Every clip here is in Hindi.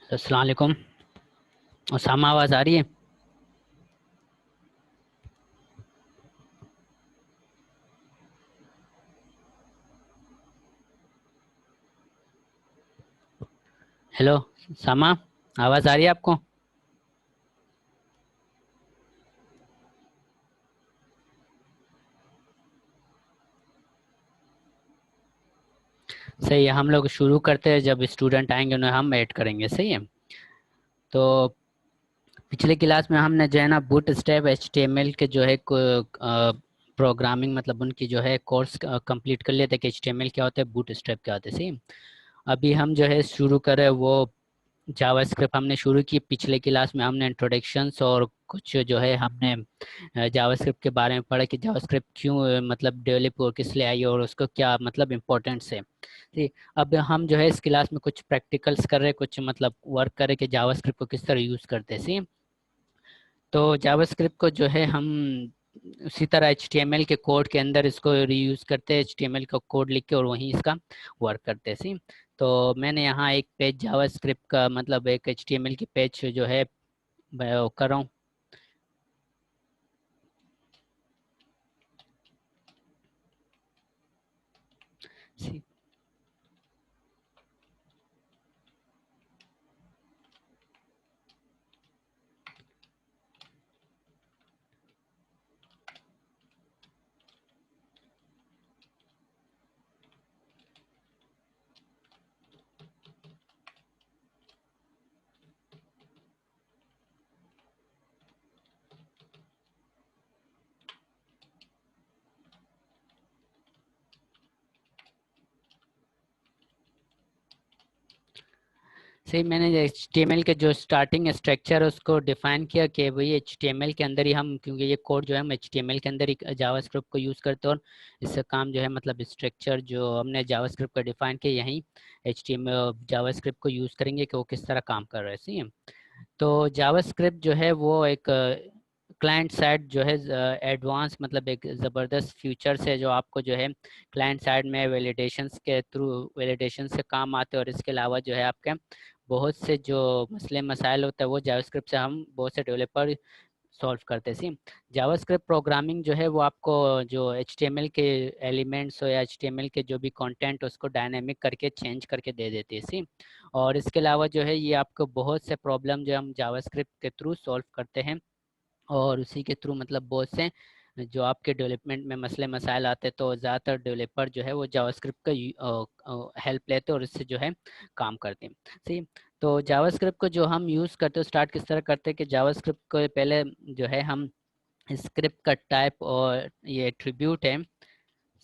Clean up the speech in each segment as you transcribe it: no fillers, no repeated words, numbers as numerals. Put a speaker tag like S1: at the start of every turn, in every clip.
S1: अस्सलाम वालेकुम। उसामा, आवाज़ आ रही है? हेलो सामा, आवाज़ आ रही है आपको? सही है, हम लोग शुरू करते हैं। जब स्टूडेंट आएंगे उन्हें हम ऐड करेंगे। सही है। तो पिछले क्लास में हमने जो है ना बूट स्ट्रैप HTML के जो है प्रोग्रामिंग मतलब उनकी जो है कोर्स कंप्लीट कर लिया था कि HTML क्या होता है, बूट स्ट्रैप क्या होता है। सही है? अभी हम जो है शुरू करें वो जावास्क्रिप्ट हमने शुरू की। पिछले क्लास में हमने इंट्रोडक्शंस और कुछ जो है हमने जावास्क्रिप्ट के बारे में पढ़ा कि जावास्क्रिप्ट क्यों मतलब डेवलप और किस लिए आई और उसको क्या मतलब इम्पोर्टेंस है। ठीक। अब हम जो है इस क्लास में कुछ प्रैक्टिकल्स कर रहे हैं, कुछ मतलब वर्क कर रहे हैं कि जावास्क्रिप्ट को किस तरह यूज़ करते हैं। सी। तो जावास्क्रिप्ट को जो है हम उसी तरह HTML के कोड के अंदर इसको रीयूज करते हैं, HTML का कोड लिख के और वहीं इसका वर्क करते हैं। सी। तो मैंने यहाँ एक पेज जावास्क्रिप्ट का मतलब एक HTML की पेज जो है मैं वो कर रहा हूँ। सी। सही, मैंने HTML के जो स्टार्टिंग स्ट्रक्चर है उसको डिफाइन किया कि भाई HTML के अंदर ही हम, क्योंकि ये कोड जो है हम HTML के अंदर ही जावास्क्रिप्ट को यूज़ करते हैं और इससे काम जो है मतलब स्ट्रक्चर जो हमने जावास्क्रिप्ट का डिफाइन किया यहीं HTML जावास्क्रिप्ट को यूज़ करेंगे कि वो किस तरह काम कर रहा है। सही है। तो जावास्क्रिप्ट जो है वो एक क्लाइंट साइड जो है एडवांस मतलब एक ज़बरदस्त फीचर्स है जो आपको जो है क्लाइंट साइड में वैलिडेशंस के थ्रू वैलिडेशन से काम आते हैं। और इसके अलावा जो है आपके बहुत से जो मसले मसाइल होते हैं वो जावास्क्रिप्ट से हम बहुत से डेवलपर सॉल्व करते हैं। सी। जावास्क्रिप्ट प्रोग्रामिंग जो है वो आपको जो HTML के एलिमेंट्स हो या HTML के जो भी कंटेंट उसको डायनेमिक करके चेंज करके दे देती है। सी। और इसके अलावा जो है ये आपको बहुत से प्रॉब्लम जो हम जावास्क्रिप्ट के थ्रू सॉल्व करते हैं और उसी के थ्रू मतलब बहुत से जो आपके डेवलपमेंट में मसले मसाइल आते हैं तो ज़्यादातर डेवलपर जो है वो जावास्क्रिप्ट का हेल्प लेते हैं और इससे जो है काम करते हैं। सही। तो जावास्क्रिप्ट को जो हम यूज़ करते हैं स्टार्ट किस तरह करते हैं कि जावास्क्रिप्ट को पहले जो है हम स्क्रिप्ट का टाइप और ये एट्रीब्यूट है।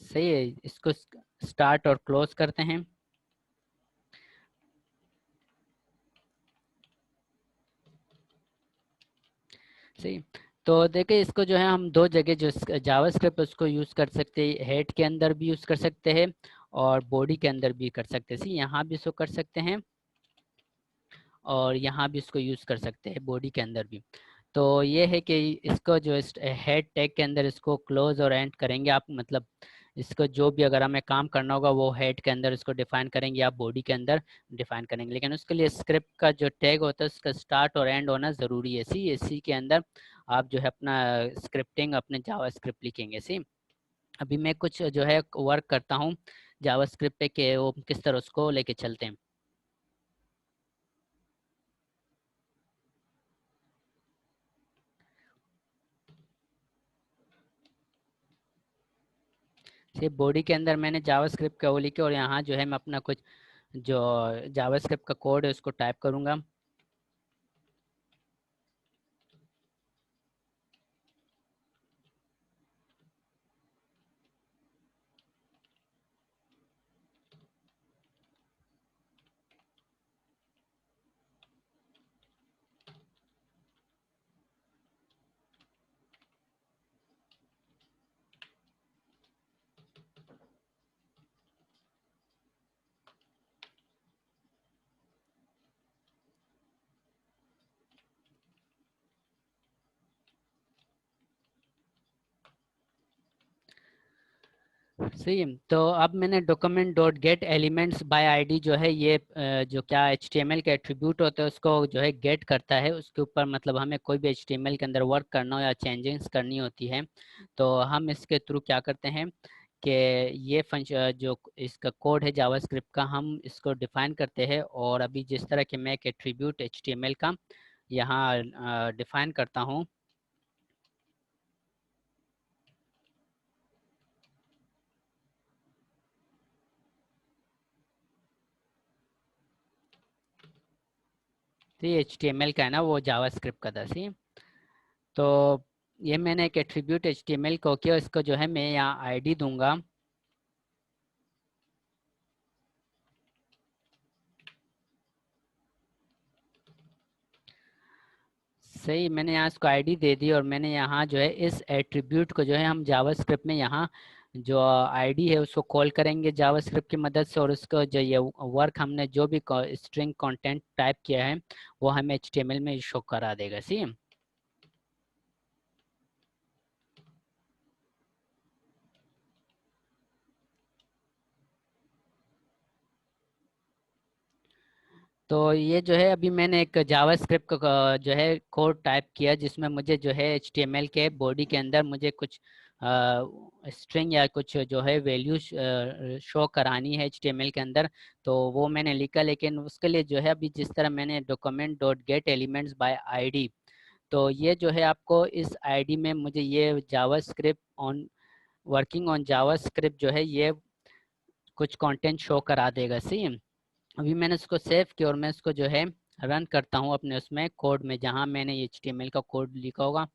S1: सही है, इसको स्टार्ट और क्लोज करते हैं। सही। तो देखिए इसको जो है हम दो जगह जो जावास्क्रिप्ट उसको यूज़ कर सकते हैं, हेड के अंदर भी यूज़ कर सकते हैं और बॉडी के अंदर भी कर सकते हैं। सी, यहाँ भी इसको कर सकते हैं और यहाँ भी इसको यूज़ कर सकते हैं बॉडी के अंदर भी। तो ये है कि इसको जो हेड टैग के अंदर इसको क्लोज और एंड करेंगे आप मतलब इसको जो भी अगर हमें काम करना होगा वो हेड के अंदर इसको डिफाइन करेंगे या बॉडी के अंदर डिफाइन करेंगे। लेकिन उसके लिए स्क्रिप्ट का जो टैग होता है उसका स्टार्ट और एंड होना ज़रूरी है। सी, इसी के अंदर आप जो है अपना स्क्रिप्टिंग अपने जावा स्क्रिप्ट लिखेंगे। सी। अभी मैं कुछ जो है वर्क करता हूँ जावा स्क्रिप्ट पे कि वो किस तरह उसको लेके चलते हैं। सिर्फ बॉडी के अंदर मैंने जावास्क्रिप्ट का वो लिखे और यहाँ जो है मैं अपना कुछ जो जावास्क्रिप्ट का कोड है उसको टाइप करूँगा। सही। तो अब मैंने document dot gate elements bye ID जो है ये जो क्या एचटीएमएल का एट्रीब्यूट होता है उसको जो है गेट करता है। उसके ऊपर मतलब हमें कोई भी एचटीएमएल के अंदर वर्क करना हो या चेंजेस करनी होती है तो हम इसके थ्रू क्या करते हैं कि ये फंक्शन जो इसका कोड है जावास्क्रिप्ट का हम इसको डिफाइन करते हैं। और अभी जिस तरह के मैं एक एट्रीब्यूट एचटीएमएल का यहाँ डिफाइन करता हूँ। तो ये एचटीएमएल का है ना, वो जावास्क्रिप्ट का था। सी तो ये मैंने एक एट्रीब्यूट एचटीएमएल को किया, इसको जो है मैं यहाँ आईडी दूंगा। सही, मैंने यहाँ इसको आईडी दे दी और मैंने यहाँ जो है इस एट्रीब्यूट को जो है हम जावास्क्रिप्ट में यहाँ जो आईडी है उसको कॉल करेंगे जावास्क्रिप्ट की मदद से। और उसको जो ये वर्क हमने जो भी स्ट्रिंग कंटेंट टाइप किया है वो हमें एचटीएमएल में शो करा देगा। सी तो ये जो है अभी मैंने एक जावास्क्रिप्ट का जो है कोड टाइप किया जिसमें मुझे जो है एचटीएमएल के बॉडी के अंदर मुझे कुछ स्ट्रिंग या कुछ जो है वैल्यू शो करानी है एचटीएमएल के अंदर। तो वो मैंने लिखा, लेकिन उसके लिए जो है अभी जिस तरह मैंने document dot gate elements bye ID, तो ये जो है आपको इस आईडी में मुझे ये JavaScript on working on JavaScript जो है ये कुछ कंटेंट शो करा देगा। सी अभी मैंने इसको सेव किया और मैं इसको जो है रन करता हूँ अपने उसमें कोड में जहाँ मैंने HTML का कोड लिखा होगा।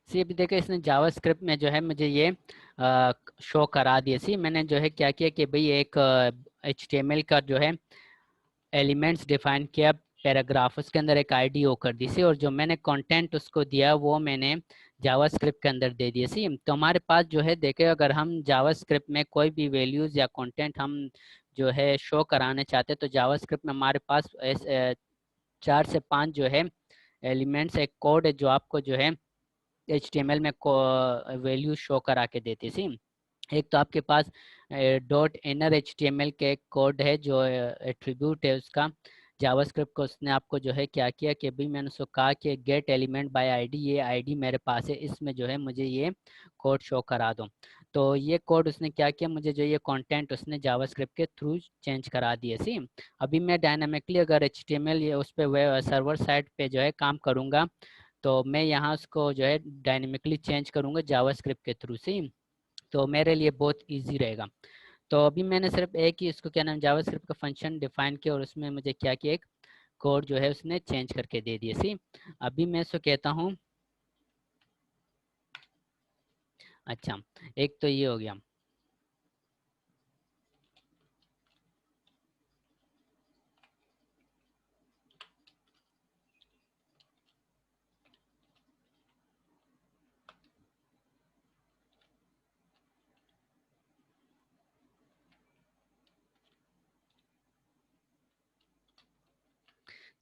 S1: सी अभी देखो इसने जावास्क्रिप्ट में जो है मुझे ये शो करा दिया। सी मैंने जो है क्या किया कि भाई एक HTML का जो है एलिमेंट्स डिफाइन किया पैराग्राफ, उसके अंदर एक आईडी ओ कर दी सी, और जो मैंने कंटेंट उसको दिया वो मैंने जावास्क्रिप्ट के अंदर दे दिया। सी तो हमारे पास जो है देखे अगर हम जावास्क्रिप्ट में कोई भी वैल्यूज या कंटेंट हम जो है शो कराने चाहते हैं तो जावास्क्रिप्ट में हमारे पास 4 से 5 जो है एलिमेंट्स एक कोड है जो आपको जो है HTML में वैल्यू शो करा के देती। सी एक तो आपके पास डॉट इनर HTML के एक कोड है जो एट्रीब्यूट है उसका जावास्क्रिप्ट को, उसने आपको जो है क्या किया कि भाई मैंने उसको कहा कि गेट एलिमेंट बाय आईडी, ये आईडी मेरे पास है इसमें जो है मुझे ये कोड शो करा दो। तो ये कोड उसने क्या किया, मुझे जो ये कंटेंट उसने जावास्क्रिप्ट के थ्रू चेंज करा दिए। सी अभी मैं डायनामिकली अगर HTML ये उस पर सर्वर साइड पे जो है काम करूँगा तो मैं यहाँ उसको जो है डायनेमिकली चेंज करूँगा जावास्क्रिप्ट के थ्रू। सी तो मेरे लिए बहुत इजी रहेगा। तो अभी मैंने सिर्फ एक ही इसको क्या नाम जावास्क्रिप्ट का फंक्शन डिफाइन किया और उसमें मुझे क्या किया एक कोड जो है उसने चेंज करके दे दिया। सी अभी मैं इसको कहता हूँ, अच्छा एक तो ये हो गया।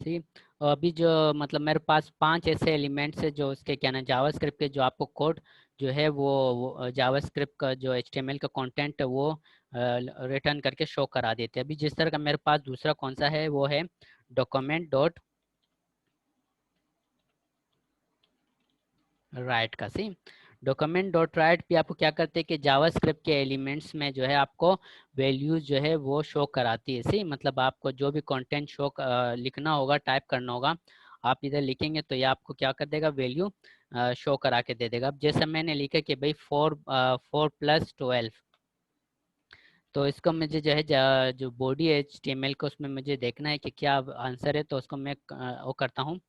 S1: सी और अभी जो मतलब मेरे पास 5 ऐसे एलिमेंट्स है जो उसके क्या ना जावास्क्रिप्ट के जो आपको कोड जो है वो जावास्क्रिप्ट का जो HTML का कंटेंट है वो रिटर्न करके शो करा देते हैं। अभी जिस तरह का मेरे पास दूसरा कौन सा है वो है डॉक्यूमेंट डॉट राइट का। सी डॉक्यूमेंट डॉट राइट भी आपको क्या करते हैं कि जावास्क्रिप्ट के एलिमेंट्स में जो है आपको वैल्यूज जो है वो शो कराती है। सी मतलब आपको जो भी कंटेंट शो लिखना होगा टाइप करना होगा आप इधर लिखेंगे तो ये आपको क्या कर देगा वैल्यू शो करा के दे देगा। अब जैसे मैंने लिखा कि भाई 4 + 12, तो इसको मुझे जो है जो बॉडी है HTML को उसमें मुझे देखना है कि क्या आंसर है, तो उसको मैं वो करता हूँ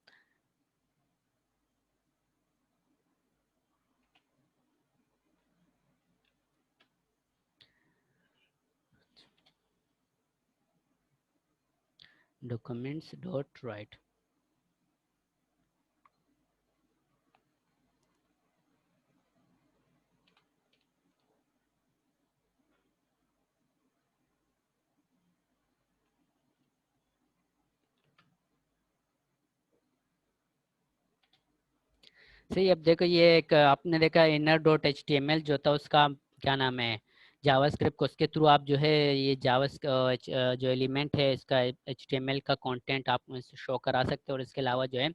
S1: डॉक्यूमेंट्स डॉट राइट। सही। अब देखो ये एक आपने देखा inner dot H T M L जो था उसका क्या नाम है, जावास्क्रिप्ट को उसके थ्रू आप जो है ये जो एलिमेंट है इसका एच टी एम एल का कंटेंट आप शो करा सकते हो। और इसके अलावा जो है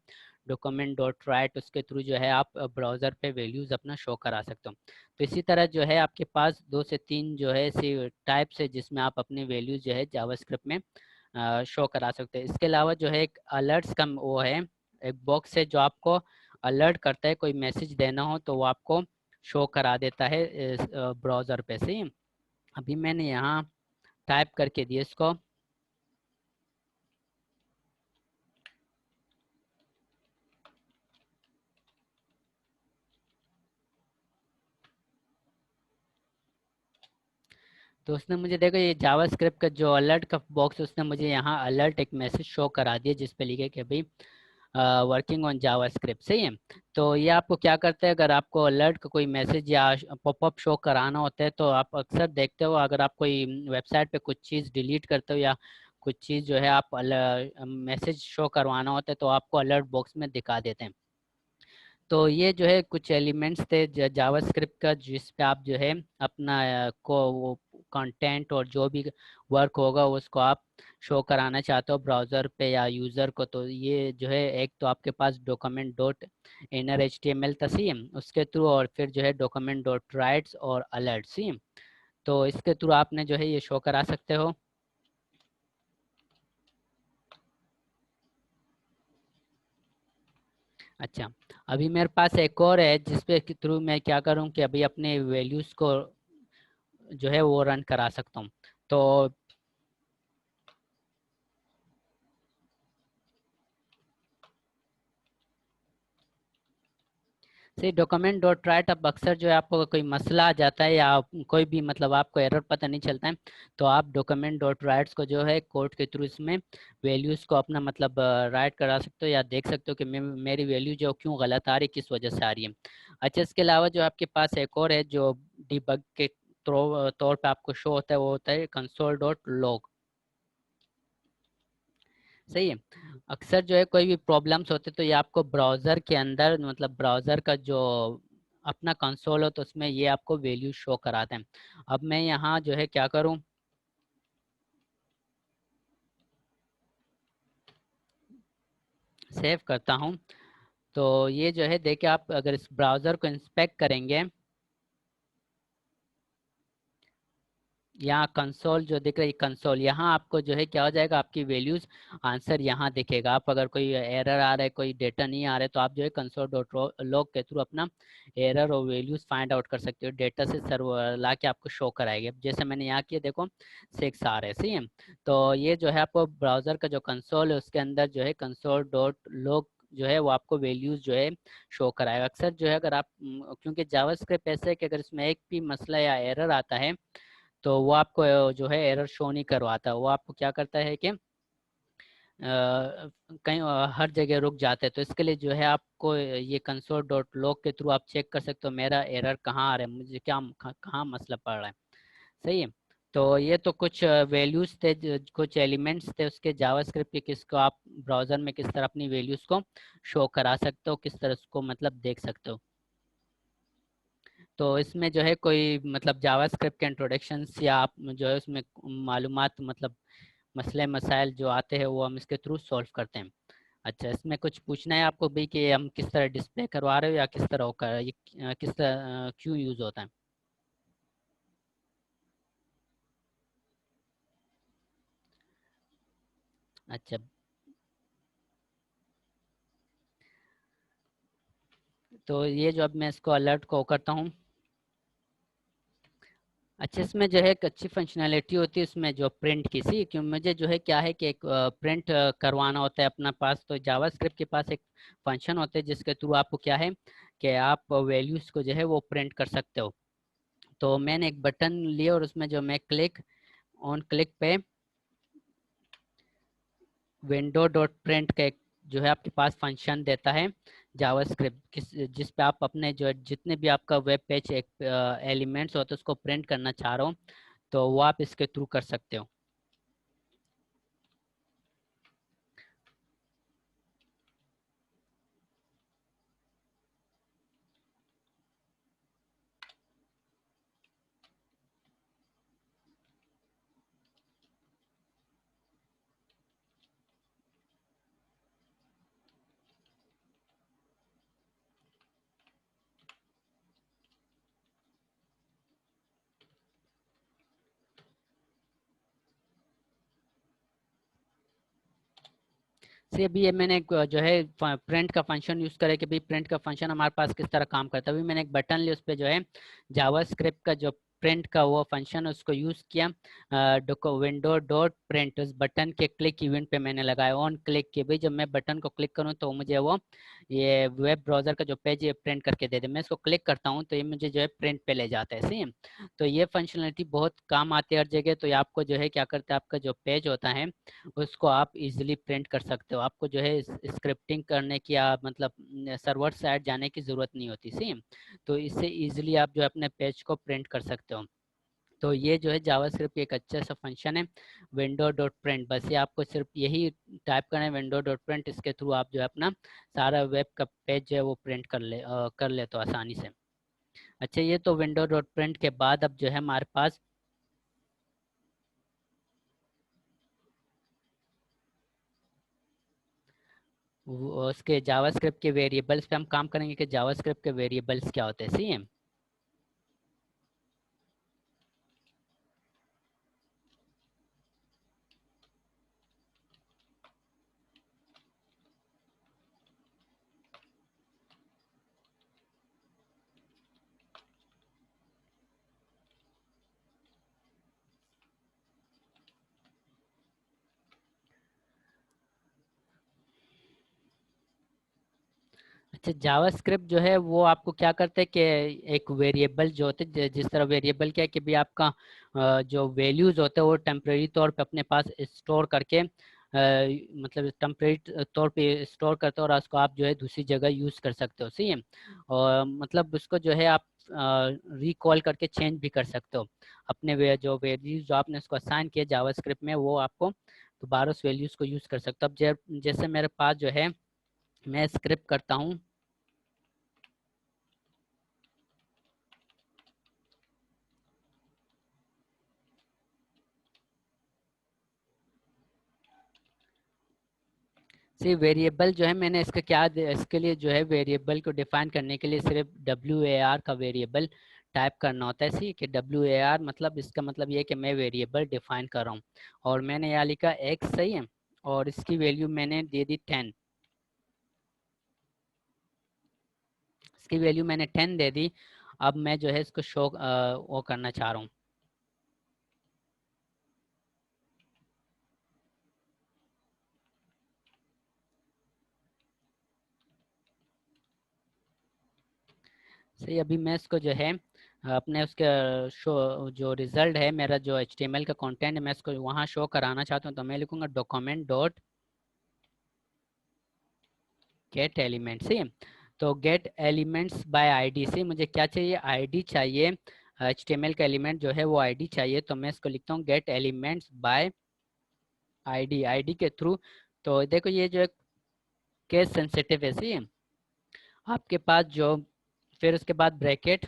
S1: डॉक्यूमेंट डॉट राइट उसके थ्रू जो है आप ब्राउज़र पे वैल्यूज़ अपना शो करा सकते हो। तो इसी तरह जो है आपके पास 2 से 3 जो है ऐसी टाइप्स है जिसमें आप अपनी वैल्यूज़ जो है जावास्क्रिप्ट में शो करा सकते हैं। इसके अलावा जो है एक अलर्ट्स का वो है, एक बॉक्स है जो आपको अलर्ट करता है, कोई मैसेज देना हो तो वो आपको शो करा देता है ब्राउज़र पे से। अभी मैंने यहाँ टाइप करके दिया इसको। तो उसने मुझे देखो ये जावास्क्रिप्ट का जो अलर्ट का बॉक्स उसने मुझे यहाँ अलर्ट एक मैसेज शो करा दिया जिस पे लिखे कि भाई वर्किंग ऑन जावास्क्रिप्ट। सही है। तो ये आपको क्या करता है, अगर आपको अलर्ट का कोई मैसेज या पॉपअप शो कराना होता है तो आप अक्सर देखते हो अगर आप कोई वेबसाइट पे कुछ चीज़ डिलीट करते हो या कुछ चीज़ जो है आप मैसेज शो करवाना होता है तो आपको अलर्ट बॉक्स में दिखा देते हैं। तो ये जो है कुछ एलिमेंट्स थे जावास्क्रिप्ट का जिस पे आप जो है अपना को वो कंटेंट और जो भी वर्क होगा उसको आप शो कराना चाहते हो ब्राउज़र पे या यूज़र को। तो ये जो है एक तो आपके पास document dot inner H T M L था सी उसके थ्रू, और फिर जो है डॉक्यूमेंट डॉट राइट्स और अलर्ट सी। तो इसके थ्रू आपने जो है ये शो करा सकते हो। अच्छा, अभी मेरे पास एक और है जिसपे थ्रू मैं क्या करूँ कि अभी अपने वैल्यूज़ को जो है वो रन करा सकता हूँ। तो से डॉक्यूमेंट डॉट राइट अब अक्सर जो है आपको कोई मसला आ जाता है या कोई भी मतलब आपको एरर पता नहीं चलता है तो आप डॉक्यूमेंट डॉट राइट्स को जो है कोड के थ्रू इसमें वैल्यूज़ को अपना मतलब राइट करा सकते हो या देख सकते हो कि मेरी वैल्यू जो क्यों गलत आ रही है, किस वजह से आ रही है। अच्छा, इसके अलावा जो आपके पास एक और है जो डिबग के तौर पे आपको शो होता है वो होता है कंसोल डॉट लॉग। सही है। अक्सर जो है कोई भी प्रॉब्लम्स होते तो ये आपको ब्राउज़र के अंदर मतलब ब्राउज़र का जो अपना कंसोल हो तो उसमें ये आपको वैल्यू शो कराते हैं। अब मैं यहाँ जो है क्या करूँ, सेव करता हूँ। तो ये जो है देखिए आप अगर इस ब्राउज़र को इंस्पेक्ट करेंगे, यहाँ कंसोल जो दिख रही है कंसोल, यहाँ आपको जो है क्या हो जाएगा आपकी वैल्यूज आंसर यहाँ दिखेगा। आप अगर कोई एरर आ रहा है, कोई डेटा नहीं आ रहा है तो आप जो है कंसोल डॉट लॉग के थ्रू अपना एरर और वैल्यूज फाइंड आउट कर सकते हो। डेटा से सर्वर ला के आपको शो कराएंगे। जैसे मैंने यहाँ किया देखो 6 आ रहे हैं। सही है। तो ये जो है आपको ब्राउजर का जो कंसोल है उसके अंदर जो है कंसोल डॉट लॉग जो है वो आपको वैल्यूज जो है शो कराएगा। अक्सर जो है अगर आप क्योंकि जावास्क्रिप्ट ऐसे है कि अगर इसमें एक भी मसला या एरर आता है तो वो आपको जो है एरर शो नहीं करवाता। वो आपको क्या करता है कि कहीं हर जगह रुक जाते हैं। तो इसके लिए जो है आपको ये कंसोल डॉट लॉग के थ्रू आप चेक कर सकते हो मेरा एरर कहाँ आ रहा है, मुझे क्या कहाँ मसला पड़ रहा है। सही है। तो ये तो कुछ वैल्यूज थे, कुछ एलिमेंट्स थे उसके जावास्क्रिप्ट के, किसको आप ब्राउजर में किस तरह अपनी वैल्यूज को शो करा सकते हो, किस तरह उसको मतलब देख सकते हो। तो इसमें जो है कोई मतलब जावास्क्रिप्ट के इंट्रोडक्शंस या आप जो है उसमें मालूमात मतलब मसले मसाइल जो आते हैं वो हम इसके थ्रू सॉल्व करते हैं। अच्छा, इसमें कुछ पूछना है आपको भी कि हम किस तरह डिस्प्ले करवा रहे हो या किस तरह होकर ये किस तरह क्यों यूज़ होता है। अच्छा, तो ये जो अब मैं इसको अलर्ट को करता हूँ। अच्छा, इसमें जो है एक अच्छी फंक्शनैलिटी होती है इसमें जो प्रिंट की सी, क्यों मुझे जो है क्या है कि एक प्रिंट करवाना होता है अपना पास। तो जावास्क्रिप्ट के पास एक फंक्शन होता है जिसके थ्रू आपको क्या है कि आप वैल्यूज़ को जो है वो प्रिंट कर सकते हो। तो मैंने एक बटन लिया और उसमें जो मैं क्लिक ऑन क्लिक पे विंडो डॉट प्रिंट का एक जो है आपके पास फंक्शन देता है जावास्क्रिप्ट किस जिस पे आप अपने जो जितने भी आपका वेब पेज एक एलिमेंट्स होते हैं उसको प्रिंट करना चाह रहे हो तो वो आप इसके थ्रू कर सकते हो। से भी ये मैंने जो है प्रिंट का फंक्शन यूज करे कि भाई प्रिंट का फंक्शन हमारे पास किस तरह काम करता है। अभी मैंने एक बटन लिया, उस पर जो है जावास्क्रिप्ट का जो प्रिंट का वो फंक्शन उसको यूज किया, विंडो डॉट प्रिंट, उस बटन के क्लिक इवेंट पे मैंने लगाया ऑन क्लिक की, भाई जब मैं बटन को क्लिक करूँ तो मुझे वो ये वेब ब्राउजर का जो पेज है प्रिंट करके दे दे। मैं इसको क्लिक करता हूँ तो ये मुझे जो है प्रिंट पे ले जाता है, सही है। तो ये फंक्शनलिटी बहुत काम आती है हर जगह। तो ये आपको जो है क्या करता है, आपका जो पेज होता है उसको आप इजीली प्रिंट कर सकते हो। आपको जो है स्क्रिप्टिंग करने की या मतलब सर्वर साइड जाने की ज़रूरत नहीं होती, सेम। तो इससे इजीली आप जो है अपने पेज को प्रिंट कर सकते हो। तो ये जो है जावास्क्रिप्ट की एक अच्छा सा फंक्शन है विंडो डॉट प्रिंट। बस ये आपको सिर्फ यही टाइप करना है विंडो डॉट प्रिंट, इसके थ्रू आप जो है अपना सारा वेब का पेज जो है वो प्रिंट कर ले तो आसानी से। अच्छा, ये तो विंडो डॉट प्रिंट के बाद अब जो है हमारे पास उसके जावास्क्रिप्ट के वेरिएबल्स पे हम काम करेंगे कि जावास्क्रिप्ट के वेरिएबल्स क्या होते हैं, सही है। अच्छा, जावास्क्रिप्ट जो है वो आपको क्या करते हैं कि एक वेरिएबल जो होते हैं, जिस तरह वेरिएबल क्या है कि भी आपका जो वैल्यूज होते हैं वो टेम्परेरी तौर पे अपने पास स्टोर करके मतलब टेम्परेरी तौर पे स्टोर करते हो और उसको आप जो है दूसरी जगह यूज़ कर सकते हो, सही है। और मतलब उसको जो है आप रिकॉल करके चेंज भी कर सकते हो। अपने जो वैल्यूज जो आपने उसको असाइन किया जावास्क्रिप्ट में वो आपको दोबारा उस वैल्यूज को यूज़ कर सकते हो। अब जैसे मेरे पास जो है मैं स्क्रिप्ट करता हूँ, सी वेरिएबल जो है मैंने इसका इसके लिए जो है वेरिएबल को डिफाइन करने के लिए सिर्फ WAR का वेरिएबल टाइप करना होता है। सी कि WAR मतलब इसका मतलब ये है कि मैं वेरिएबल डिफाइन कर रहा हूँ और मैंने यहाँ लिखा x, सही है, और इसकी वैल्यू मैंने दे दी 10। इसकी वैल्यू मैंने 10 दे दी। अब मैं जो है इसको शो वो करना चाह रहा हूँ। सही, अभी मैं इसको जो है अपने उसके शो जो रिजल्ट है मेरा जो HTML का कंटेंट है मैं इसको वहाँ शो कराना चाहता हूँ। तो मैं लिखूंगा डॉक्यूमेंट डॉट गेट एलिमेंट से। तो गेट एलिमेंट्स बाय आईडी से मुझे क्या चाहिए, आईडी चाहिए। HTML का एलिमेंट जो है वो आईडी चाहिए। तो मैं इसको लिखता हूँ gate elements bye ID, ID के थ्रू। तो देखो ये जो है केस सेंसिटिव है, सही है। आपके पास जो फिर उसके बाद ब्रैकेट।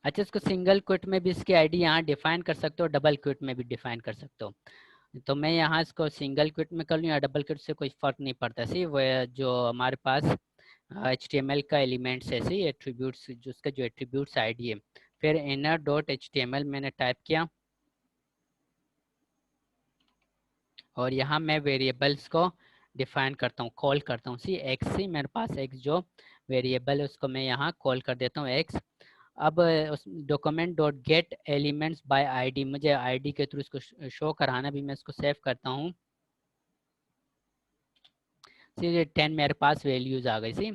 S1: अच्छा, इसको सिंगल क्विट में भी इसकी आईडी यहाँ डिफाइन कर सकते हो, डबल क्विट में भी डिफाइन कर सकते हो। तो मैं यहाँ इसको सिंगल क्विट में कर लूँ या डबल क्विट से कोई फर्क नहीं पड़ता। सी वो जो हमारे पास HTML का एलिमेंट्स है, सी एट्रीब्यूट्स, जो उसका जो एट्रीब्यूट्स आईडी है। फिर इनर डॉट HTML मैंने टाइप किया और यहाँ मैं वेरिएबल्स को डिफाइन करता हूँ, कॉल करता हूँ। सी एक्स, सी मेरे पास एक्स जो वेरिएबल है उसको मैं यहाँ कॉल कर देता हूँ एक्स। अब उस document dot gate elements bye ID, मुझे आईडी के थ्रू इसको शो कराना भी। मैं इसको सेव करता हूँ। सी 10 मेरे पास वैल्यूज आ गई, सी।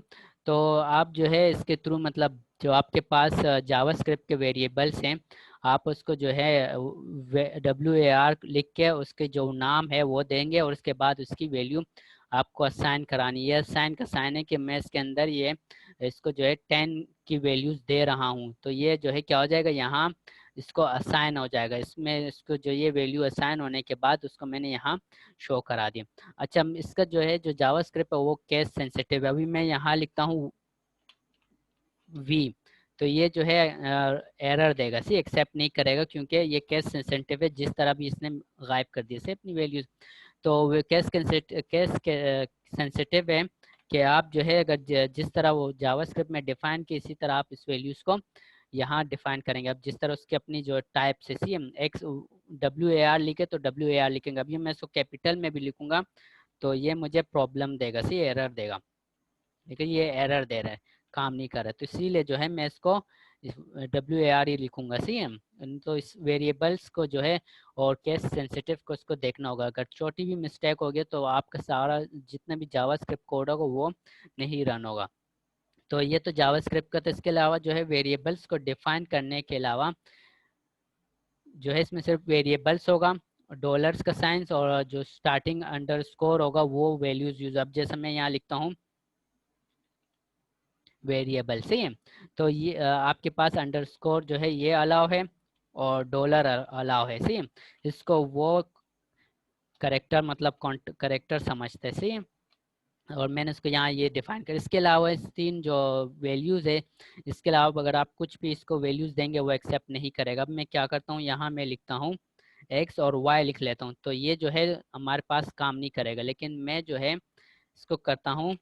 S1: तो आप जो है इसके थ्रू मतलब जो आपके पास जावास्क्रिप्ट के वेरिएबल्स हैं आप उसको जो है WAR लिख के उसके जो नाम है वो देंगे और उसके बाद उसकी वैल्यू आपको असाइन करानी है। असाइन का साइन है कि मैं इसके अंदर ये इसको जो है 10 की वैल्यूज दे रहा हूँ। तो ये जो है क्या हो जाएगा, यहाँ इसको असाइन हो जाएगा। इसमें इसको जो ये वैल्यू असाइन होने के बाद उसको मैंने यहाँ शो करा दिया। अच्छा, इसका जो है जो जावास्क्रिप्ट है वो केस सेंसिटिव है। अभी मैं यहाँ लिखता हूँ वी, तो ये जो है एरर देगा, सी एक्सेप्ट नहीं करेगा क्योंकि ये केस सेंसिटिव है। जिस तरह भी इसने गायब कर दिया से अपनी वैल्यूज। तो वो केस सेंसिटिव है कि आप जो है अगर जिस तरह वो जावास्क्रिप्ट में डिफाइन की इसी तरह आप इस वैल्यूज को यहाँ डिफाइन करेंगे। अब जिस तरह उसकी अपनी जो टाइप से सी एक्स WAR लिखे तो WAR लिखेंगे। अभी मैं इसको कैपिटल में भी लिखूंगा तो ये मुझे प्रॉब्लम देगा, सी एरर देगा। देखिए ये एरर दे रहा है, काम नहीं कर रहा है, तो इसीलिए जो है मैं इसको WAR ही लिखूंगा। सी है, तो इस वेरिएबल्स को जो है और केस सेंसिटिव को इसको देखना होगा। अगर छोटी भी मिस्टेक हो गई तो आपका सारा जितना भी जावास्क्रिप्ट कोड होगा वो नहीं रन होगा। तो ये तो जावास्क्रिप्ट का। तो इसके अलावा जो है वेरिएबल्स को डिफाइन करने के अलावा जो है इसमें सिर्फ वेरिएबल्स होगा, डॉलर्स का साइंस, और जो स्टार्टिंग अंडरस्कोर होगा वो वैल्यूज यूज। अब जैसे मैं यहाँ लिखता हूँ वेरिएबल, सही है, तो ये आपके पास अंडरस्कोर जो है ये अलाउ है और डॉलर अलाउ है, सही है। इसको वो करेक्टर मतलब करेक्टर समझते हैं, सही है। और मैंने इसको यहाँ ये डिफाइन कर, इसके अलावा इस तीन जो वैल्यूज़ है, इसके अलावा अगर आप कुछ भी इसको वैल्यूज़ देंगे वो एक्सेप्ट नहीं करेगा। अब मैं क्या करता हूँ, यहाँ मैं लिखता हूँ एक्स और वाई लिख लेता हूँ, तो ये जो है हमारे पास काम नहीं करेगा। लेकिन मैं जो है इसको करता हूँ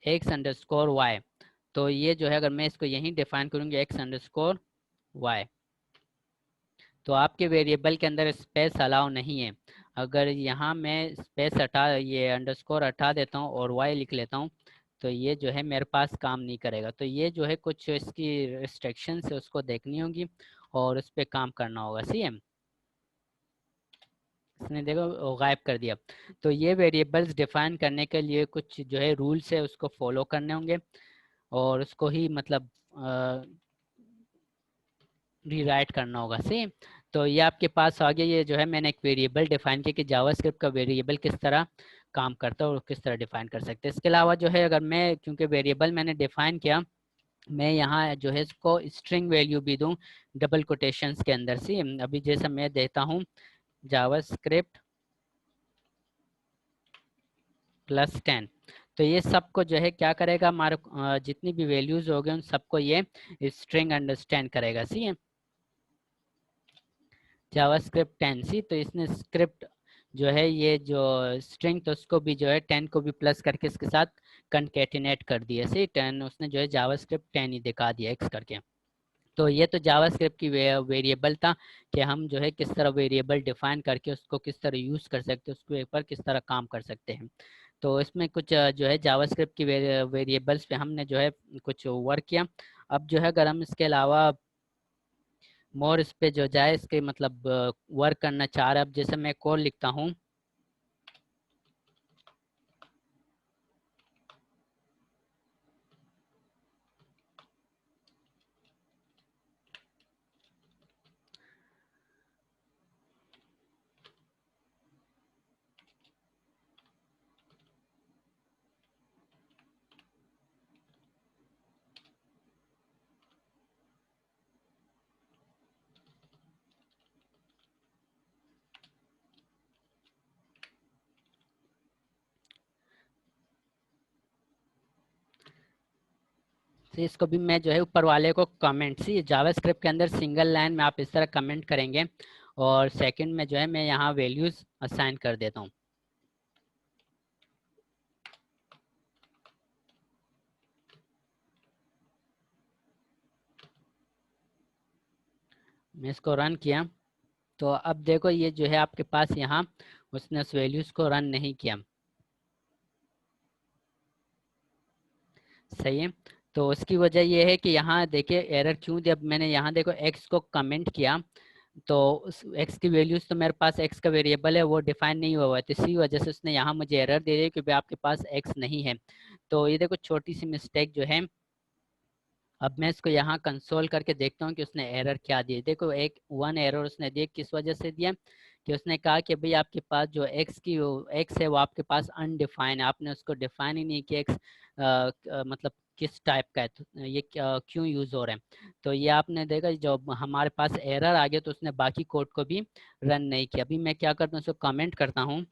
S1: एक्स अंडरस्कोर वाई, तो ये जो है अगर मैं इसको यहीं डिफाइन करूँगी एक्स अंडरस्कोर वाई, तो आपके वेरिएबल के अंदर स्पेस अलाउ नहीं है। अगर यहाँ मैं स्पेस हटा, ये अंडरस्कोर हटा देता हूँ और वाई लिख लेता हूँ, तो ये जो है मेरे पास काम नहीं करेगा। तो ये जो है कुछ इसकी रिस्ट्रिक्शंस है, उसको देखनी होगी और उस पर काम करना होगा, सही है। इसने देखो गायब कर दिया। तो ये वेरिएबल्स डिफाइन करने के लिए कुछ जो है रूल्स है उसको फॉलो करने होंगे और उसको ही मतलब रीराइट करना होगा, सही। तो ये आपके पास आगे ये जो है मैंने एक वेरिएबल डिफाइन किया कि जावास्क्रिप्ट का वेरिएबल किस तरह काम करता है और किस तरह डिफाइन कर सकते हैं। इसके अलावा जो है अगर मैं, क्योंकि वेरिएबल मैंने डिफाइन किया, मैं यहाँ जो है इसको स्ट्रिंग वैल्यू भी दूँ डबल कोटेशंस के अंदर, सी। अभी जैसे मैं देता हूँ जावास्क्रिप्ट +10, तो ये सबको जो है क्या करेगा, हमारे जितनी भी वैल्यूज हो गए उन सबको ये स्ट्रिंग अंडरस्टैंड करेगा, सी है। जावास्क्रिप्ट 10, सी, तो इसने स्क्रिप्ट जो है ये जो स्ट्रिंग, तो उसको भी जो है 10 को भी प्लस करके इसके साथ कंकेटिनेट कर दिया, सी। 10 उसने जो है जावास्क्रिप्ट 10 ही दिखा दिया एक्स करके। तो ये तो जावास्क्रिप्ट की वेरिएबल था कि हम जो है किस तरह वेरिएबल डिफाइन करके उसको किस तरह यूज़ कर सकते हैं, उसके ऊपर किस तरह काम कर सकते हैं। तो इसमें कुछ जो है जावास्क्रिप्ट की वेरिएबल्स पे हमने जो है कुछ वर्क किया। अब जो है अगर हम इसके अलावा मोर इस पे जो जाए, इसके मतलब वर्क करना चाह रहे, अब जैसे मैं कोड लिखता हूँ, तो इसको भी मैं जो है ऊपर वाले को कमेंट, सी जावास्क्रिप्ट के अंदर सिंगल लाइन में आप इस तरह कमेंट करेंगे और सेकंड में जो है मैं यहाँ वैल्यूज असाइन कर देता हूँ। मैं इसको रन किया तो अब देखो ये जो है आपके पास यहाँ उसने उस वैल्यूज को रन नहीं किया, सही है। तो उसकी वजह ये है कि यहाँ देखिए एरर क्यों दिया। अब मैंने यहाँ देखो एक्स को कमेंट किया तो उस एक्स की वैल्यूज, तो मेरे पास एक्स का वेरिएबल है वो डिफाइन नहीं हुआ है, तो इसी वजह से उसने यहाँ मुझे एरर दे दिया कि भाई आपके पास एक्स नहीं है। तो ये देखो छोटी सी मिस्टेक जो है। अब मैं इसको यहाँ कंसोल करके देखता हूँ कि उसने एरर क्या दिया। देखो एक वन एरर उसने दिया, किस वजह से दिया कि उसने कहा कि भाई आपके पास जो एक्स है वो आपके पास अनडिफाइन है, आपने उसको डिफाइन ही नहीं किया एक्स मतलब किस टाइप का है, तो ये क्यों यूज हो रहा है। तो ये आपने देखा जब हमारे पास एरर आ गया तो उसने बाकी कोड को भी रन नहीं किया। अभी मैं क्या करता हूँ, उसको कमेंट करता हूँ।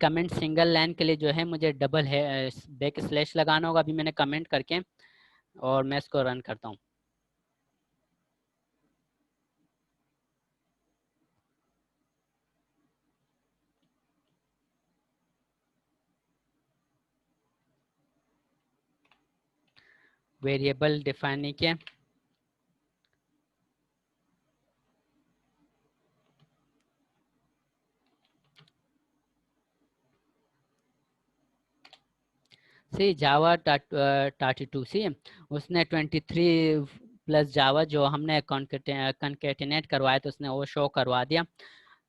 S1: कमेंट सिंगल लाइन के लिए जो है मुझे डबल है बैक स्लैश लगाना होगा। अभी मैंने कमेंट करके और मैं इसको रन करता हूँ। वेरिएबल डिफाइन नहीं किया, सी जावा 32 सी उसने 23 प्लस जावा जो हमने कॉन्केटिनेट करवाया तो उसने वो शो करवा दिया।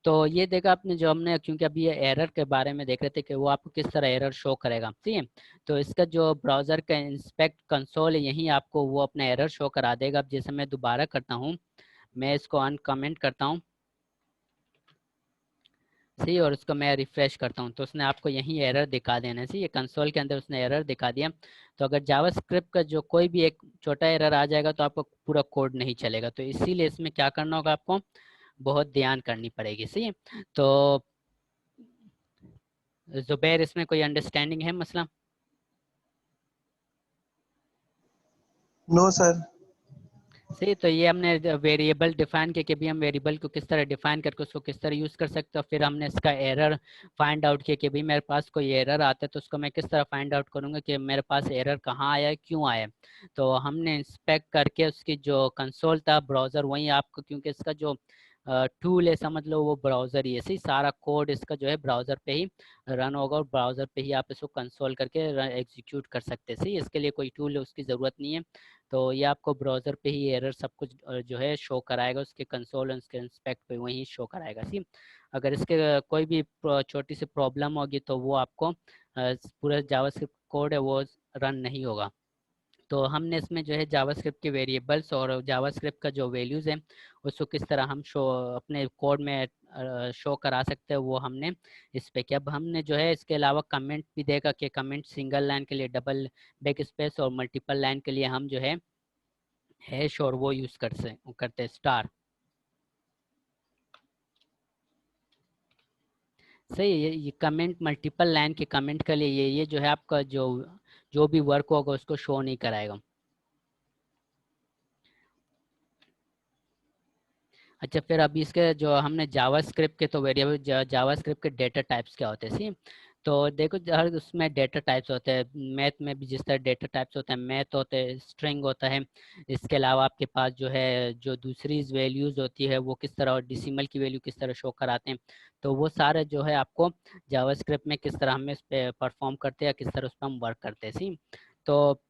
S1: तो ये देखा आपने जो हमने, क्योंकि अभी ये एरर के बारे में देख रहे थे कि वो आपको किस तरह एरर शो करेगा, ठीक है। तो इसका जो ब्राउज़र का इंस्पेक्ट कंसोल है यहीं आपको वो अपना एरर शो करा देगा। अब जैसे मैं दोबारा करता हूँ, मैं इसको अनकमेंट करता हूँ, सही, और उसको मैं रिफ्रेश करता हूँ तो उसने आपको यही एरर दिखा देना सी, ये कंसोल के अंदर उसने एरर दिखा दिया। तो अगर जावास्क्रिप्ट का जो कोई भी एक छोटा एरर आ जाएगा तो आपको पूरा कोड नहीं चलेगा। तो इसीलिए इसमें क्या करना होगा, आपको बहुत ध्यान करनी पड़ेगी, सही है। तो जुबैर, इसमें कोई अंडरस्टैंडिंग है मसला?
S2: No sir.
S1: सही, तो ये हमने वेरिएबल डिफाइन किया कि भी हम वेरिएबल को किस तरह डिफाइन करके उसको किस तरह यूज़ कर सकते हैं। फिर हमने इसका एरर फाइंड आउट किया कि भी मेरे पास कोई एरर आता है तो उसको मैं किस तरह फाइंड आउट करूँगा कि मेरे पास एरर कहाँ आया है, क्यों आया है। तो हमने इंस्पेक्ट करके उसकी जो कंसोल था ब्राउज़र, वहीं आपको, क्योंकि इसका जो टूल है समझ लो वो ब्राउज़र ही है, सही, सारा कोड इसका जो है ब्राउज़र पे ही रन होगा और ब्राउज़र पे ही आप इसको कंसोल करके एग्जीक्यूट कर सकते हैं, सही। इसके लिए कोई टूल उसकी ज़रूरत नहीं है। तो ये आपको ब्राउज़र पे ही एरर सब कुछ जो है शो कराएगा, उसके कंसोल और उसके इंस्पेक्ट पे वहीं शो कराएगा, सी। अगर इसके कोई भी छोटी सी प्रॉब्लम होगी तो वो आपको पूरा जावास्क्रिप्ट कोड है वो रन नहीं होगा। तो हमने इसमें जो है जावास्क्रिप्ट के वेरिएबल्स और जावास्क्रिप्ट का जो वैल्यूज़ है उसको किस तरह हम शो अपने कोड में शो करा सकते हैं वो हमने इस पे किया। अब हमने जो है इसके अलावा कमेंट भी देखा कि कमेंट सिंगल लाइन के लिए डबल बैक स्पेस और मल्टीपल लाइन के लिए हम जो है हैश और वो यूज़ करते हैं स्टार, सही है। ये कमेंट मल्टीपल लाइन के कमेंट के लिए ये जो है आपका जो जो भी वर्क होगा उसको शो नहीं कराएगा। अच्छा, फिर अभी इसके जो हमने जावास्क्रिप्ट के तो वेरिएबल जावास्क्रिप्ट के डेटा टाइप्स क्या होते हैं, सी। तो देखो हर उसमें डेटा टाइप्स होते हैं, मैथ में भी जिस तरह डेटा टाइप्स होते हैं, मैथ होते हैं, स्ट्रिंग होता है। इसके अलावा आपके पास जो है जो दूसरी वैल्यूज़ होती है वो किस तरह, और डिसिमल की वैल्यू किस तरह शो कराते हैं। तो वो सारा जो है आपको जावास्क्रिप्ट में किस तरह हम इस पे परफॉर्म करते हैं या किस तरह उस पर हम वर्क करते हैं, सी। तो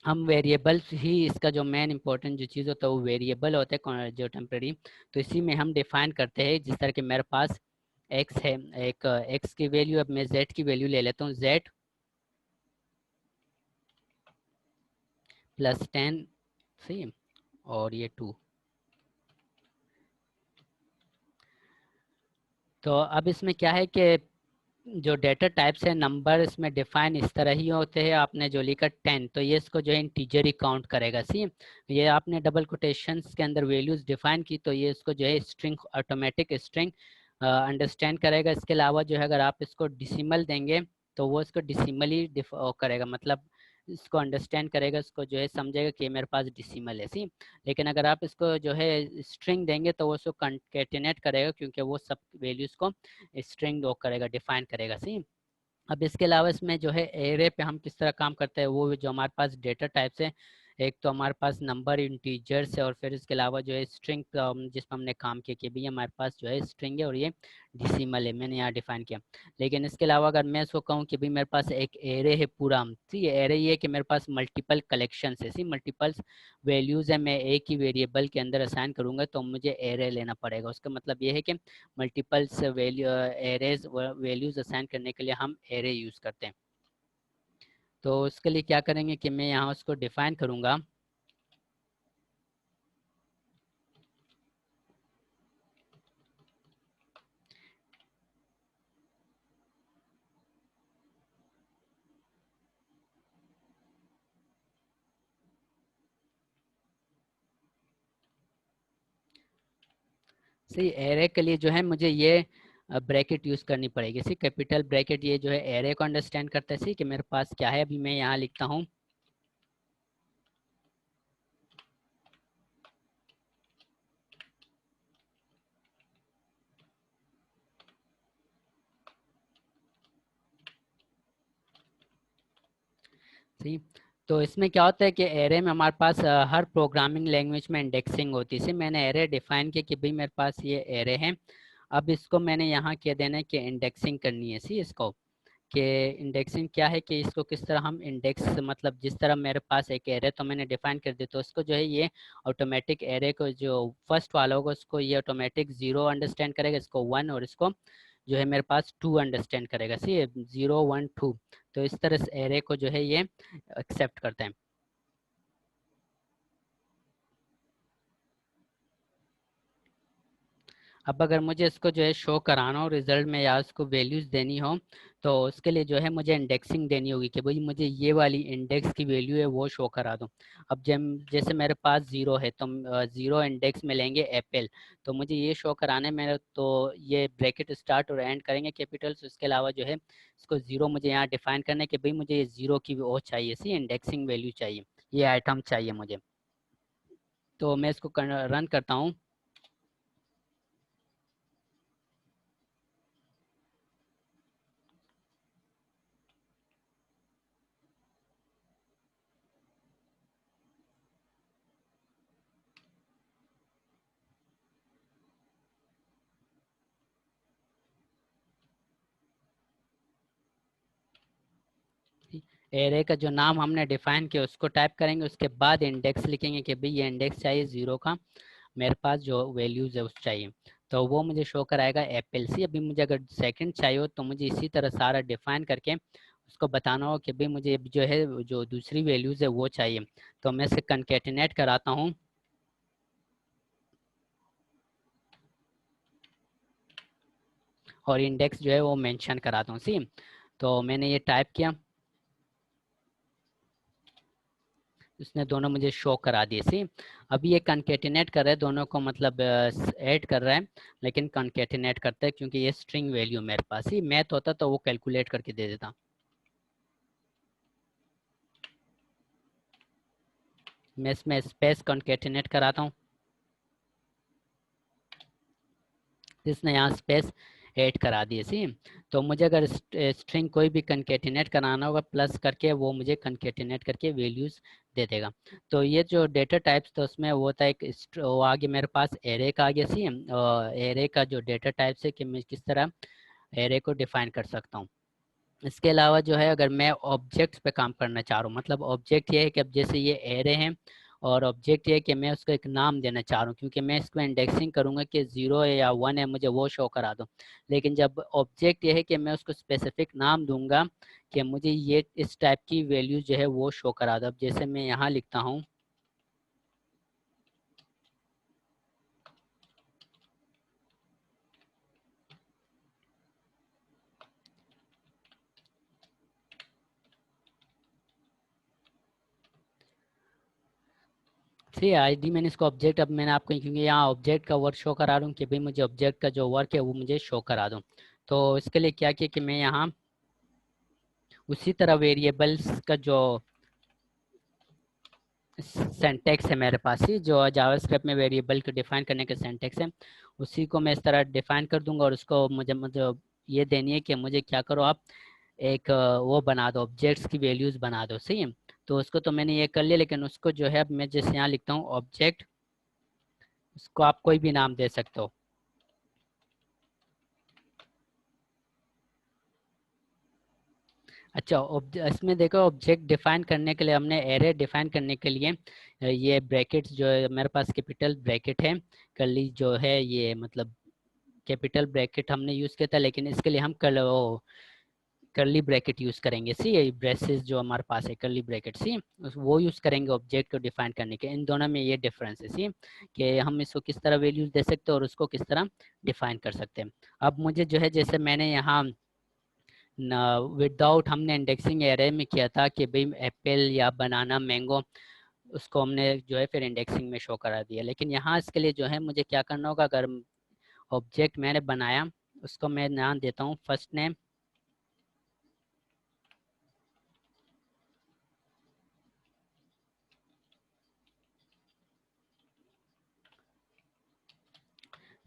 S1: हम वेरिएबल्स ही इसका जो मेन इंपॉर्टेंट जो चीज़ होता है वो वेरिएबल होते हैं जो टेम्प्रेरी। तो इसी में हम डिफाइन करते हैं, जिस तरह के मेरे पास एक्स है, एक एक्स की वैल्यू, अब मैं जेड की वैल्यू ले लेता हूँ, जेड प्लस 10, सही, और ये 2। तो अब इसमें क्या है कि जो डेटा टाइप्स है नंबर इसमें डिफाइन इस तरह ही होते हैं। आपने जो लिखा 10 तो ये इसको जो है इंटीजर ही काउंट करेगा, सी। ये आपने डबल कोटेशंस के अंदर वैल्यूज डिफाइन की तो ये इसको जो है स्ट्रिंग, ऑटोमेटिक स्ट्रिंग अंडरस्टैंड करेगा। इसके अलावा जो है अगर आप इसको डिसिमल देंगे तो वो इसको डिसिमल ही करेगा, मतलब इसको अंडरस्टैंड करेगा, इसको जो है समझेगा कि मेरे पास डिसिमल है, सी। लेकिन अगर आप इसको जो है स्ट्रिंग देंगे तो वो उसको कंकेटिनेट करेगा, क्योंकि वो सब वैल्यूज़ को स्ट्रिंग लॉक करेगा, डिफाइन करेगा, सी। अब इसके अलावा इसमें जो है एरे पे हम किस तरह काम करते हैं, वो जो हमारे पास डेटा टाइप्स है, एक तो हमारे पास नंबर इंटीजर्स है और फिर इसके अलावा जो है स्ट्रिंग जिस पर हमने काम किया कि भी हमारे पास जो है स्ट्रिंग है और ये डिसिमल है, मैंने यहाँ डिफाइन किया। लेकिन इसके अलावा अगर मैं इसको कहूँ कि भी मेरे पास एक एरे है पूरा, ठीक है, एरे ये है कि मेरे पास मल्टीपल कलेक्शन है, सी, मल्टीपल्स वैल्यूज़ है, मैं एक ही वेरिएबल के अंदर असाइन करूँगा तो मुझे एरे लेना पड़ेगा। उसका मतलब ये है कि multiples value arrays values assign करने के लिए हम एरे यूज़ करते हैं। तो उसके लिए क्या करेंगे कि मैं यहाँ उसको डिफाइन करूँगा, सही। एरे के लिए जो है मुझे ये ब्रैकेट यूज़ करनी पड़ेगी, सी, कैपिटल ब्रैकेट, ये जो है एरे को अंडरस्टैंड करता है, सी, कि मेरे पास क्या है। अभी मैं यहाँ लिखता हूँ, सी। तो इसमें क्या होता है कि एरे में हमारे पास हर प्रोग्रामिंग लैंग्वेज में इंडेक्सिंग होती है, मैंने एरे डिफाइन किया कि भाई मेरे पास ये एरे है। अब इसको मैंने यहाँ कह देना है कि इंडेक्सिंग करनी है, सी, इसको कि इंडेक्सिंग क्या है कि इसको किस तरह हम इंडेक्स, मतलब जिस तरह मेरे पास एक एरे तो मैंने डिफाइन कर दिया, तो इसको जो है ये ऑटोमेटिक एरे को जो फर्स्ट वाला होगा उसको ये ऑटोमेटिक 0 अंडरस्टैंड करेगा, इसको 1, और इसको जो है मेरे पास 2 अंडरस्टैंड करेगा। सी 0 1 2, तो इस तरह से एरे को जो है ये एक्सेप्ट करते हैं। अब अगर मुझे इसको जो है शो कराना हो रिजल्ट में या उसको वैल्यूज देनी हो, तो उसके लिए जो है मुझे इंडेक्सिंग देनी होगी कि भाई मुझे ये वाली इंडेक्स की वैल्यू है वो शो करा दो। अब जब जैसे मेरे पास 0 है तो 0 इंडेक्स में लेंगे एप्पल, तो मुझे ये शो कराने में तो ये ब्रैकेट स्टार्ट और एंड करेंगे कैपिटल्स। उसके अलावा जो है इसको 0 मुझे यहाँ डिफाइन करना है कि भाई मुझे ये 0 की वो चाहिए, सी इंडेक्सिंग वैल्यू चाहिए, ये आइटम चाहिए मुझे। तो मैं इसको रन करता हूँ। एरे का जो नाम हमने डिफाइन किया उसको टाइप करेंगे, उसके बाद इंडेक्स लिखेंगे कि भाई ये इंडेक्स चाहिए 0 का, मेरे पास जो वैल्यूज है उस चाहिए, तो वो मुझे शो कराएगा एप्पल। सी अभी मुझे अगर सेकंड चाहिए हो तो मुझे इसी तरह सारा डिफाइन करके उसको बताना हो कि भाई मुझे जो है जो दूसरी वैल्यूज है वो चाहिए, तो मैं इसे कंकेटिनेट कराता हूँ और इंडेक्स जो है वो मेंशन कराता हूँ। सी तो मैंने ये टाइप किया, उसने दोनों मुझे शो करा दिए। सी अभी ये कंकेटिनेट कर रहा है दोनों को, मतलब ऐड कर रहा है, लेकिन कंकेटिनेट करता है क्योंकि ये स्ट्रिंग वैल्यू मेरे पास ही मैथ होता तो वो कैलकुलेट करके दे देता। मैं इसमें स्पेस कंकेटिनेट कराता हूँ, इसने यहाँ स्पेस ऐड करा दिए। सी तो मुझे अगर स्ट्रिंग कोई भी कंकेटिनेट कराना होगा प्लस करके वो मुझे कंकेटिनेट करके वैल्यूज दे देगा। तो ये जो डेटा टाइप्स तो उसमें वो था एक वो आगे मेरे पास एरे का आ गया। सी एरे का जो डेटा टाइप्स है कि मैं किस तरह एरे को डिफाइन कर सकता हूँ। इसके अलावा जो है अगर मैं ऑब्जेक्ट्स पे काम करना चाह रहा हूँ, मतलब ऑब्जेक्ट ये है कि अब जैसे ये एरे हैं और ऑब्जेक्ट ये है कि मैं उसको एक नाम देना चाह रहा हूँ, क्योंकि मैं इसको इंडेक्सिंग करूँगा कि 0 है या 1 है मुझे वो शो करा दो। लेकिन जब ऑब्जेक्ट ये है कि मैं उसको स्पेसिफिक नाम दूंगा कि मुझे ये इस टाइप की वैल्यू जो है वो शो करा दो। अब जैसे मैं यहाँ लिखता हूँ, सी आईडी मैंने इसको ऑब्जेक्ट, अब मैंने आपको क्योंकि यहाँ ऑब्जेक्ट का वर्क शो करा रहा हूँ कि भाई मुझे ऑब्जेक्ट का जो वर्क है वो मुझे शो करा दो। तो इसके लिए क्या किया कि मैं यहाँ उसी तरह वेरिएबल्स का जो सेंटेक्स है मेरे पास ही, जो जावास्क्रिप्ट में वेरिएबल को डिफाइन करने का सेंटेक्स है, उसी को मैं इस तरह डिफाइन कर दूंगा और उसको मुझे मुझे ये देनी है कि मुझे क्या करो आप एक वो बना दो, ऑब्जेक्ट्स की वैल्यूज बना दो। सही है, तो उसको तो मैंने ये कर लिया, लेकिन उसको जो है अब मैं जैसे यहाँ लिखता हूँ ऑब्जेक्ट, उसको आप कोई भी नाम दे सकते हो। अच्छा इसमें देखो ऑब्जेक्ट डिफाइन करने के लिए हमने एरे डिफाइन करने के लिए ये ब्रैकेट्स जो है मेरे पास कैपिटल ब्रैकेट है, कर्ली जो है ये मतलब कैपिटल ब्रैकेट हमने यूज किया था, लेकिन इसके लिए हम कर्ली ब्रैकेट यूज करेंगे। सी ये ब्रेसेस जो हमारे पास है कर्ली ब्रैकेट, सी वो यूज करेंगे ऑब्जेक्ट को डिफाइन करने के। इन दोनों में ये डिफरेंस है सी कि हम इसको किस तरह वैल्यूज दे सकते हैं और उसको किस तरह डिफाइन कर सकते हैं। अब मुझे जो है जैसे मैंने यहाँ विदाउट हमने इंडेक्सिंग एरे में किया था कि भाई एप्पल या बनाना मैंगो, उसको हमने जो है फिर इंडेक्सिंग में शो करा दिया। लेकिन यहाँ इसके लिए जो है मुझे क्या करना होगा, अगर ऑब्जेक्ट मैंने बनाया उसको मैं नाम देता हूँ फर्स्ट नेम,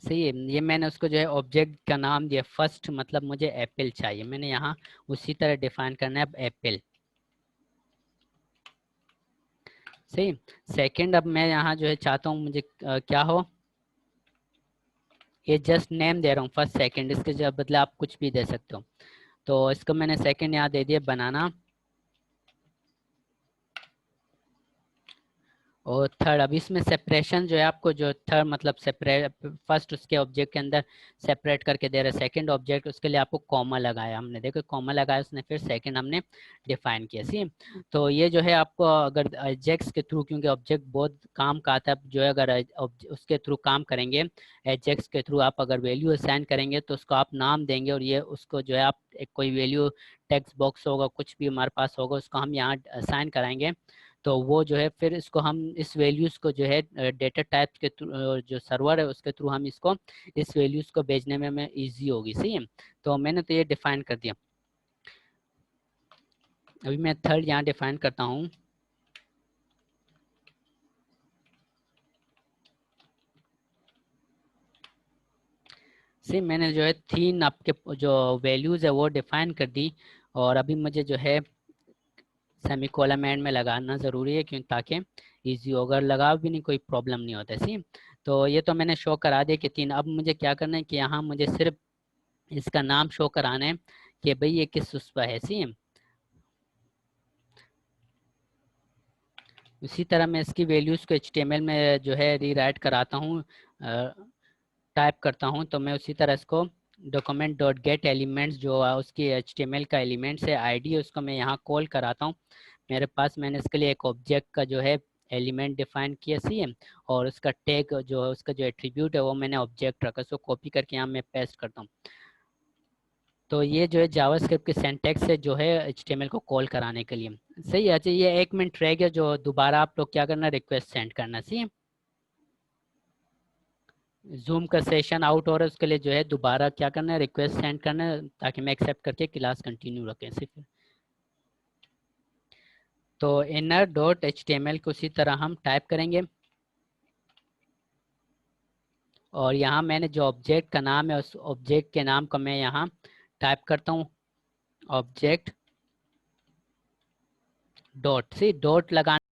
S1: सही है, ये मैंने उसको जो है ऑब्जेक्ट का नाम दिया फर्स्ट, मतलब मुझे एप्पल चाहिए, मैंने यहाँ उसी तरह डिफाइन करना है अब एप्पल। सही, सेकंड अब मैं यहाँ जो है चाहता हूँ मुझे क्या हो, ये जस्ट नेम दे रहा हूँ फर्स्ट सेकंड, इसके बदले आप कुछ भी दे सकते हो। तो इसको मैंने सेकंड यहाँ दे दिया बनाना, और थर्ड, अब इसमें सेपरेशन जो है आपको जो थर्ड मतलब सेपरेट फर्स्ट उसके ऑब्जेक्ट के अंदर सेपरेट करके दे रहा है, सेकंड ऑब्जेक्ट उसके लिए आपको कॉमा लगाया हमने, देखो कॉमा लगाया उसने, फिर सेकंड हमने डिफाइन किया। सी, तो ये जो है आपको अगर एजेक्स के थ्रू, क्योंकि ऑब्जेक्ट बहुत काम का आता है जो है, अगर उसके थ्रू काम करेंगे, एजेक्स के थ्रू आप अगर वैल्यू असाइन करेंगे तो उसको आप नाम देंगे, और ये उसको जो है आप एक कोई वैल्यू टेक्स्ट बॉक्स होगा कुछ भी हमारे पास होगा उसको हम यहाँ असाइन कराएंगे, तो वो जो है फिर इसको हम इस वैल्यूज़ को जो है डेटा टाइप के जो सर्वर है उसके थ्रू हम इसको इस वैल्यूज़ को भेजने में हमें ईजी होगी। सही है, तो मैंने तो ये डिफाइन कर दिया। अभी मैं थर्ड यहाँ डिफाइन करता हूँ। सी, मैंने जो है 3 आपके जो वैल्यूज़ है वो डिफाइन कर दी, और अभी मुझे जो है सेमीकोलन एंड में लगाना ज़रूरी है, क्यों ताकि ईजी हो, अगर लगा भी नहीं कोई प्रॉब्लम नहीं होता है। सी, तो ये तो मैंने शो करा दिया कि 3, अब मुझे क्या करना है कि यहाँ मुझे सिर्फ इसका नाम शो कराना है कि भाई ये किस उस पर है। सी, उसी तरह मैं इसकी वैल्यूज़ को HTML में जो है रीराइट कराता हूँ, टाइप करता हूँ, तो मैं उसी तरह इसको डॉक्यूमेंट डॉट गेट एलिमेंट्स जो उसकी HTML का एलिमेंट्स है आईडी है उसको मैं यहाँ कॉल कराता हूँ। मेरे पास मैंने इसके लिए एक ऑब्जेक्ट का जो है एलिमेंट डिफाइन किया। सी, और उसका टैग जो है उसका जो एट्रीब्यूट है वो मैंने ऑब्जेक्ट रखा, उसको कॉपी करके यहाँ मैं पेस्ट करता हूँ। तो ये जो है जावास्क्रिप्ट की सिंटैक्स है जो है HTML को कॉल कराने के लिए। सही है, अच्छा ये 1 मिनट रह गया, जो दोबारा आप लोग क्या करना, रिक्वेस्ट सेंड करना। सी, जूम का सेशन आउट हो रहा है उसके लिए जो है दोबारा क्या करना है, रिक्वेस्ट सेंड करना है, ताकि मैं एक्सेप्ट करके क्लास कंटिन्यू रखें सिर्फ। तो इनर डॉट HTML को उसी तरह हम टाइप करेंगे, और यहाँ मैंने जो ऑब्जेक्ट का नाम है उस ऑब्जेक्ट के नाम को मैं यहाँ टाइप करता हूँ, ऑब्जेक्ट डॉट। सी, डॉट लगाना